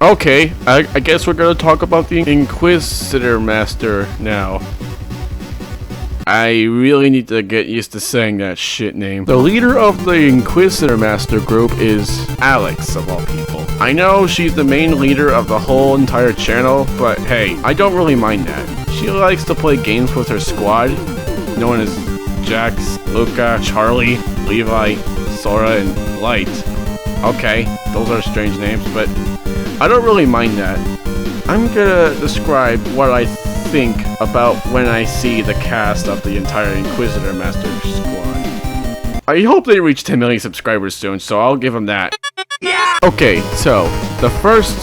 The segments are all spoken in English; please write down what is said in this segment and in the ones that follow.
Okay, I guess we're gonna talk about the Inquisitor Master now. I really need to get used to saying that shit name. The leader of the Inquisitor Master group is Alex, of all people. I know she's the main leader of the whole entire channel, but hey, I don't really mind that. She likes to play games with her squad, known as Jax, Luca, Charlie, Levi, Sora, and Light. Okay, those are strange names, but I don't really mind that. I'm gonna describe what I think about when I see the cast of the entire Inquisitor Master squad. I hope they reach 10 million subscribers soon, so I'll give them that. Yeah! Okay, so the first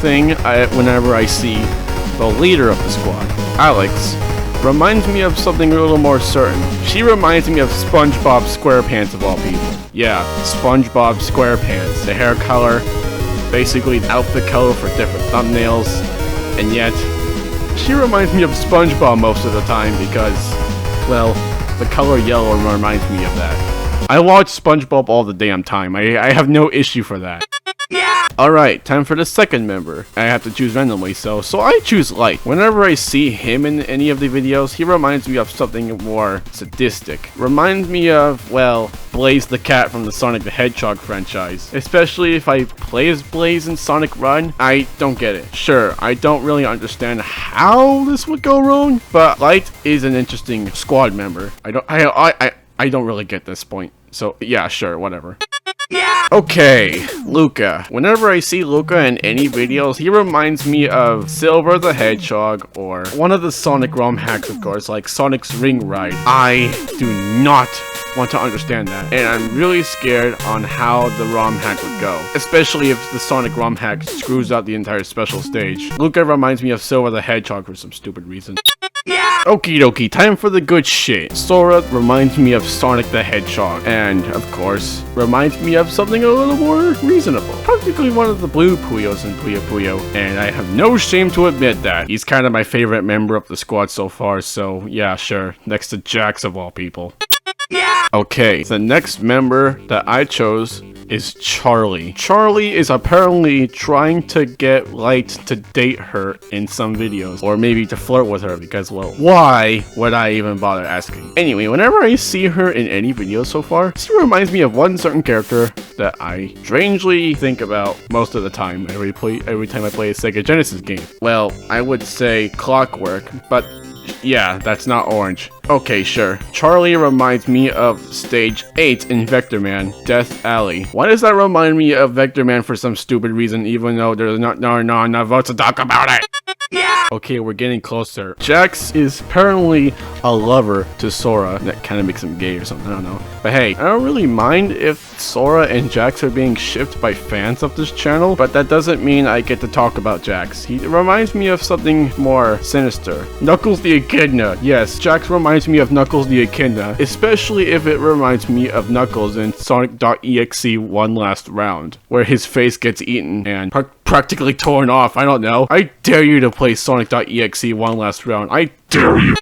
thing whenever I see the leader of the squad, Alex, reminds me of something a little more certain. She reminds me of SpongeBob SquarePants of all people. Yeah, SpongeBob SquarePants. The hair color, basically the outfit color for different thumbnails, and yet she reminds me of SpongeBob most of the time because, well, the color yellow reminds me of that. I watch SpongeBob all the damn time. I have no issue for that. Yeah! Alright, time for the second member. I have to choose randomly, so I choose Light. Whenever I see him in any of the videos, he reminds me of something more sadistic. Reminds me of, well, Blaze the Cat from the Sonic the Hedgehog franchise. Especially if I play as Blaze in Sonic Run, I don't get it. Sure, I don't really understand how this would go wrong, but Light is an interesting squad member. I don't really get this point. So yeah, sure, whatever. Yeah. Okay, Luca. Whenever I see Luca in any videos, he reminds me of Silver the Hedgehog or one of the Sonic ROM hacks, of course, like Sonic's Ring Ride. I do not want to understand that, and I'm really scared on how the ROM hack would go, especially if the Sonic ROM hack screws out the entire special stage. Luca reminds me of Silver the Hedgehog for some stupid reason. Yeah! Okie dokie, time for the good shit. Sora reminds me of Sonic the Hedgehog, and, of course, reminds me of something a little more reasonable. Practically one of the Blue Puyos in Puyo Puyo, and I have no shame to admit that. He's kind of my favorite member of the squad so far, so yeah, sure. Next to Jax of all people. Yeah! Okay, the next member that I chose is Charlie. Charlie is apparently trying to get Light to date her in some videos, or maybe to flirt with her because, well, why would I even bother asking? Anyway, whenever I see her in any video so far, she reminds me of one certain character that I strangely think about most of the time every time I play a Sega Genesis game. Well, I would say Clockwork, but yeah, that's not orange. Okay, sure. Charlie reminds me of Stage 8 in Vector Man, Death Alley. Why does that remind me of Vector Man for some stupid reason, even though there's not enough votes to talk about it? Yeah! Okay, we're getting closer. Jax is apparently a lover to Sora. That kind of makes him gay or something, I don't know. But hey, I don't really mind if Sora and Jax are being shipped by fans of this channel, but that doesn't mean I get to talk about Jax. He reminds me of something more sinister. Knuckles the Echidna. Yes, Jax reminds me of Knuckles the Echidna, especially if it reminds me of Knuckles in Sonic.exe One Last Round, where his face gets eaten and practically torn off. I don't know. I dare you to play Sonic.exe One Last Round. I dare you.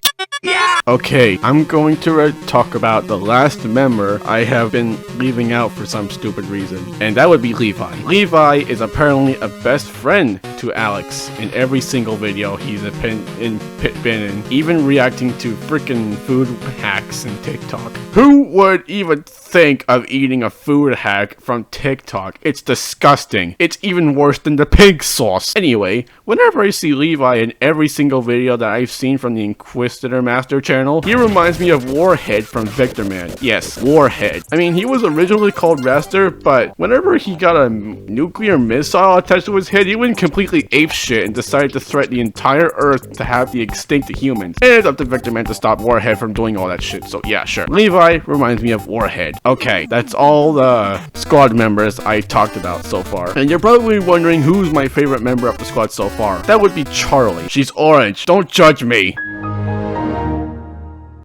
Yeah! Okay, I'm going to talk about the last member I have been leaving out for some stupid reason, and that would be Levi. Levi is apparently a best friend to Alex in every single video he's been in, even reacting to freaking food hacks in TikTok. Who would even think of eating a food hack from TikTok? It's disgusting. It's even worse than the pig sauce. Anyway, whenever I see Levi in every single video that I've seen from the Inquisitor Master channel, he reminds me of Warhead from Vector Man. Yes, Warhead. I mean, he was originally called Raster, but whenever he got a nuclear missile attached to his head, he went completely apeshit and decided to threaten the entire Earth to have the extinct humans. And it's up to Vector Man to stop Warhead from doing all that shit, so yeah, sure. Levi reminds me of Warhead. Okay, that's all the squad members I talked about so far. And you're probably wondering who's my favorite member of the squad so far. That would be Charlie. She's orange. Don't judge me.